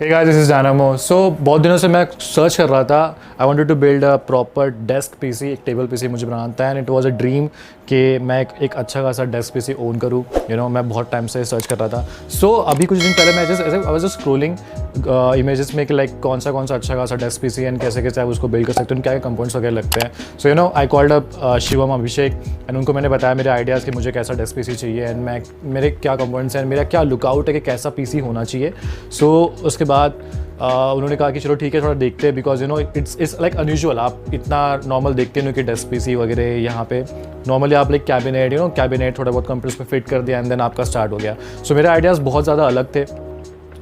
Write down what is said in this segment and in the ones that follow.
Hey guys, this is Dynamo. So बहुत दिनों से मैं सर्च कर रहा था. I wanted to build a proper desk PC, एक टेबल पीसी मुझे बनाना था. And it was a dream कि मैं एक अच्छा खासा डेस्क पीसी ओन करूँ. मैं बहुत टाइम से सर्च कर रहा था. सो अभी कुछ दिन पहले मैं I was just scrolling images में कि लाइक कौन सा अच्छा खासा डेस्क पीसी एंड कैसे कैसे आप उसको बिल्ड कर सकते हैं, क्या क्या कंपोनेंट्स वगैरह लगते हैं. So I called up Shivam Abhishek and उनको मैंने बताया मेरे आइडियाज़ कि मुझे कैसा डेस्क पीसी चाहिए एंड मेरे क्या कंपोनेंट्स हैं, मेरा क्या लुकआउट है कि कैसा पीसी होना चाहिए. सो उसके बाद उन्होंने कहा कि चलो ठीक है, थोड़ा देखते हैं, बिकॉज इट्स लाइक अनयूजुअल. आप इतना नॉर्मल देखते हैं कि डेस्क पीसी वगैरह यहाँ पे नॉर्मली आप लाइक कैबिनेट थोड़ा बहुत कंप्यूटर्स पे फिट कर दिया एंड देन आपका स्टार्ट हो गया. सो मेरे आइडियाज़ बहुत ज़्यादा अलग थे.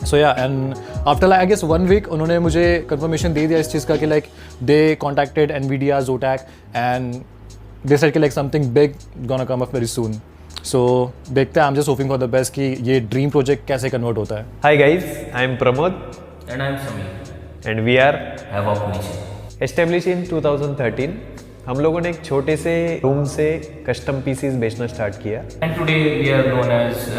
So yeah and after I guess 1 week उन्होंने मुझे कंफर्मेशन दे दिया इस चीज़ का कि like they contacted Nvidia Zotac and they said कि like something big gonna come up very soon. So देखते हैं. I am just hoping for the best कि ये ड्रीम प्रोजेक्ट कैसे कन्वर्ट होता है. Hi guys, I am Pramod And I'm Samir. and we are Havoc Nation. established in 2013. हम लोगों ने एक छोटे से रूम से कस्टम पीसीज बेचना स्टार्ट किया. And today we are known as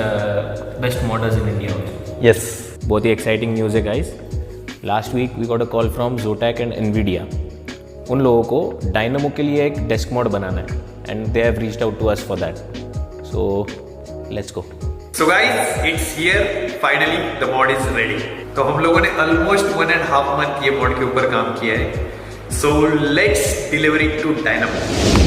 best modders in India also. Yes. बहुत ही एक्साइटिंग न्यूज़ है guys. Last week we got a call from Zotac and Nvidia. उन लोगों को डायनामो के लिए एक डेस्क मॉड बनाना है and they have reached out to us for that. So let's go. So guys, it's here. Finally, the mod is ready. तो हम लोगों ने almost 1.5 month ये mod के ऊपर काम किया है. So let's deliver it to Dynamo.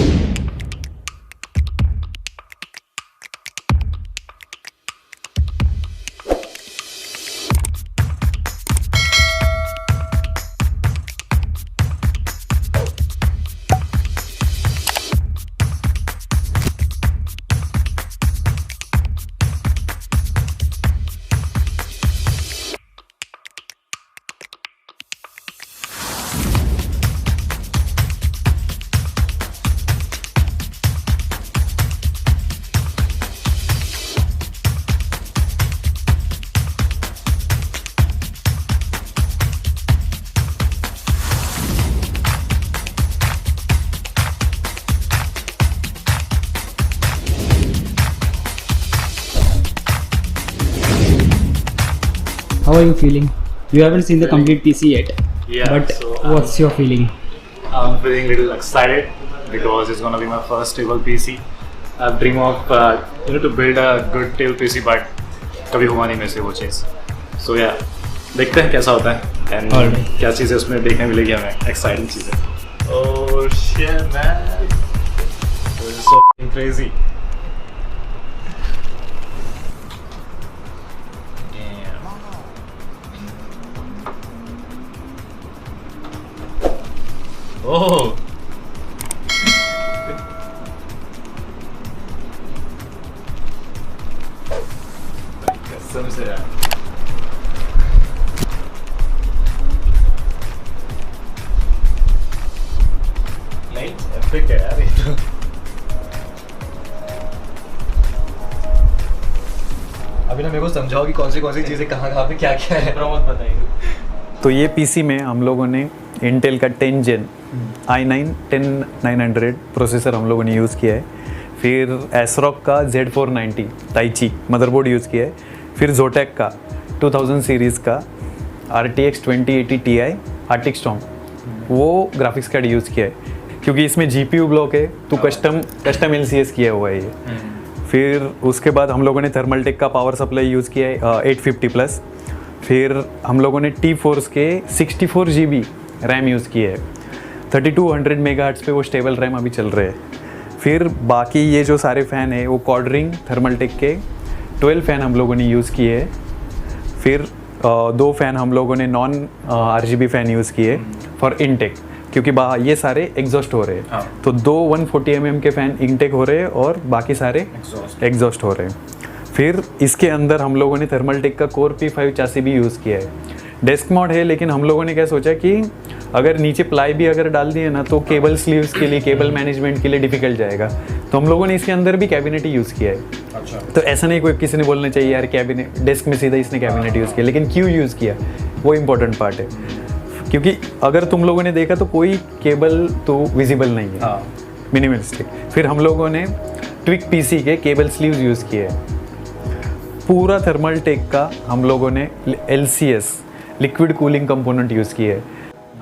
How are you feeling? You haven't seen the complete PC yet. Yeah, But so, what's your feeling? I'm feeling a little excited because it's gonna be my first table PC. I've dreamed of to build a good table PC, but कभी हुआ नहीं मेरे से वो चीज़. So yeah, देखते हैं कैसा होता है and Alright. क्या चीज़ें उसमें देखने मिलेगी हमें. Exciting चीज़ें. Oh shit man, this is so crazy. Oh. कसम से यार. लाइट एपिक है यार ये तो. अभी ना मेरे को समझाओ कि कौन सी चीज़ें कहाँ पे क्या क्या है. प्रमोद बताइए. तो ये पीसी में हम लोगों ने इंटेल का 10 Gen i9-10900 प्रोसेसर हम लोगों ने यूज़ किया है. फिर एसरॉक का Z490 ताइची मदरबोर्ड यूज़ किया है. फिर जोटैक का 2000 सीरीज़ का RTX 2080 Ti आर्टिक स्टॉर्म वो ग्राफिक्स कार्ड यूज़ किया है, क्योंकि इसमें GPU ब्लॉक है तो कस्टम LCS किया हुआ है ये. फिर उसके बाद हम लोगों ने थर्मलटेक का पावर सप्लाई यूज़ किया है 850+. फिर हम लोगों ने T-Force के 64 GB रैम यूज़ किए है. 3200 मेगाहर्ट्ज़ पे वो स्टेबल रैम अभी चल रहे हैं. फिर बाकी ये जो सारे फ़ैन है वो कॉर्डरिंग थर्मलटेक के 12 फ़ैन हम लोगों ने यूज़ किए है. फिर 2 फ़ैन हम लोगों ने नॉन RGB फ़ैन यूज़ किए फॉर इनटेक, क्योंकि ये सारे एग्जॉस्ट हो रहे हैं. तो 2 140 mm के फ़ैन इनटेक हो रहे हैं और बाकी सारे एग्जॉस्ट हो रहे हैं. फिर इसके अंदर हम लोगों ने थर्मलटेक का कोर P5 चासी भी यूज़ किया है. डेस्क मॉड है, लेकिन हम लोगों ने क्या सोचा कि अगर नीचे प्लाई भी अगर डाल दिए ना तो केबल स्लीव्स के लिए, केबल मैनेजमेंट के लिए डिफिकल्ट जाएगा. तो हम लोगों ने इसके अंदर भी कैबिनेट ही यूज़ किया है. अच्छा. तो ऐसा नहीं कोई किसी ने बोलना चाहिए यार कैबिनेट डेस्क में सीधा इसने कैबिनेट यूज़ किया, लेकिन क्यों यूज़ किया वो इम्पोर्टेंट पार्ट है. क्योंकि अगर तुम लोगों ने देखा तो कोई केबल तो विजिबल नहीं है, मिनिमलिस्टिक. फिर हम लोगों ने ट्विक पीसी के केबल स्लीव्स यूज़ किए हैं. पूरा थर्मल टेक का हम लोगों ने LCS liquid cooling component use किए है।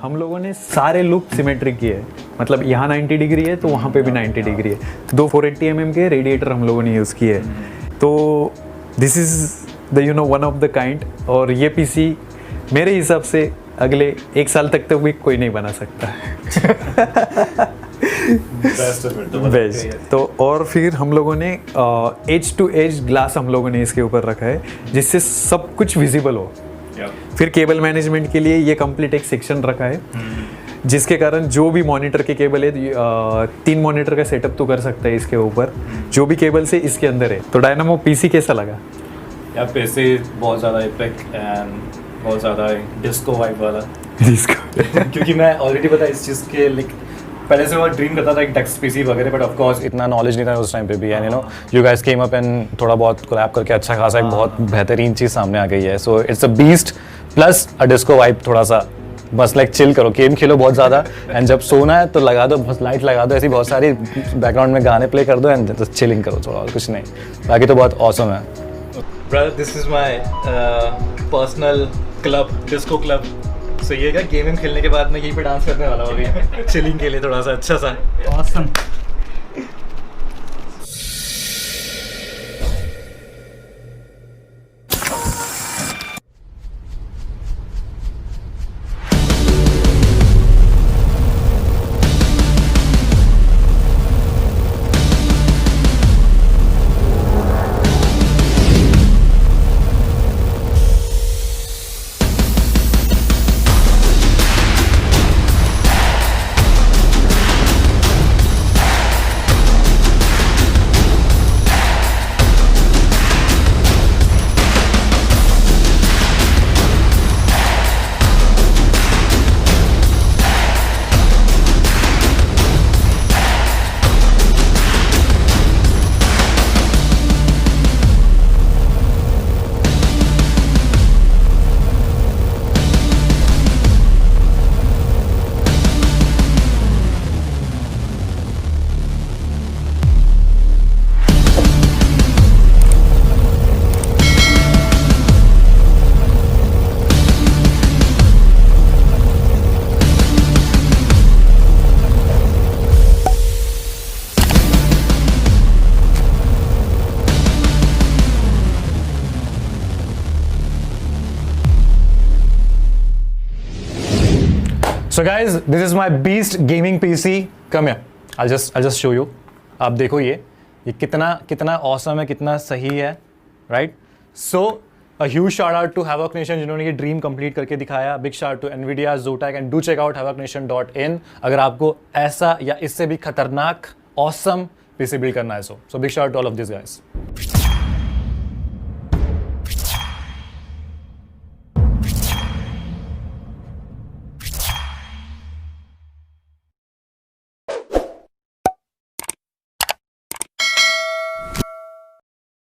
हम लोगों ने सारे लूप सिमेट्रिक किए है, मतलब यहाँ 90 डिग्री है तो वहाँ पे भी 90 डिग्री है। 2 480 mm के रेडिएटर हम लोगों ने यूज़ किए है। तो this is the one of the kind. और ये पीसी मेरे हिसाब से अगले 1 साल तक तो भी कोई नहीं बना सकता। बेस्ट। तो और फिर हम लोगों ने एज टू एज ग्लास हम लोगों ने इसके ऊपर रखा है जिससे सब कुछ विजिबल हो। फिर केबल मैनेजमेंट के लिए ये कंप्लीट एक सेक्शन रखा है जिसके कारण जो भी मॉनिटर के केबल है 3 मॉनिटर का सेटअप तो कर सकता है इसके ऊपर, जो भी केबल से इसके अंदर है। तो डायनामो पीसी कैसा लगा? यार पीसी बहुत ज़्यादा इपिक एंड बहुत ज़्यादा डिस्को वाइब वाला क्योंकि मैं ऑलरेडी पता इस चीज़ के पहले से बहुत ड्रीम करता था एक डेस्क पीसी वगैरह, बट ऑफ कोर्स इतना नॉलेज नहीं था उस टाइम पे भी। And you guys came up and थोड़ा बहुत कोलैब करके अच्छा खासा एक बहुत बेहतरीन चीज़ सामने आ गई है। So it's a beast plus a disco vibe. थोड़ा सा बस लाइक चिल करो, गेम खेलो बहुत ज़्यादा एंड जब सोना है तो लगा दो, बस लाइट लगा दो, ऐसी बहुत सारी बैकग्राउंड में गाने प्ले कर दो एंड जस्ट चिलिंग करो थोड़ा, और कुछ नहीं। बाकी तो बहुत ऑसम है। Brother, this is my personal club, disco club. So ये क्या गेम खेलने के बाद मैं यहीं पे डांस करने वाला हूँ अभी चिलिंग के लिए थोड़ा सा अच्छा सा। Awesome. So guys, this is my beast gaming PC. Come here. I'll just show you. आप देखो ये कितना awesome है, कितना सही है, right? So a huge shout out to Havoc Nation जिन्होंने ये ड्रीम कंप्लीट करके दिखाया. Big shout out to Nvidia, Zotac and do check out havocnation.in अगर आपको ऐसा या इससे भी खतरनाक awesome PC बिल्ड करना है. So big shout out to all of these guys.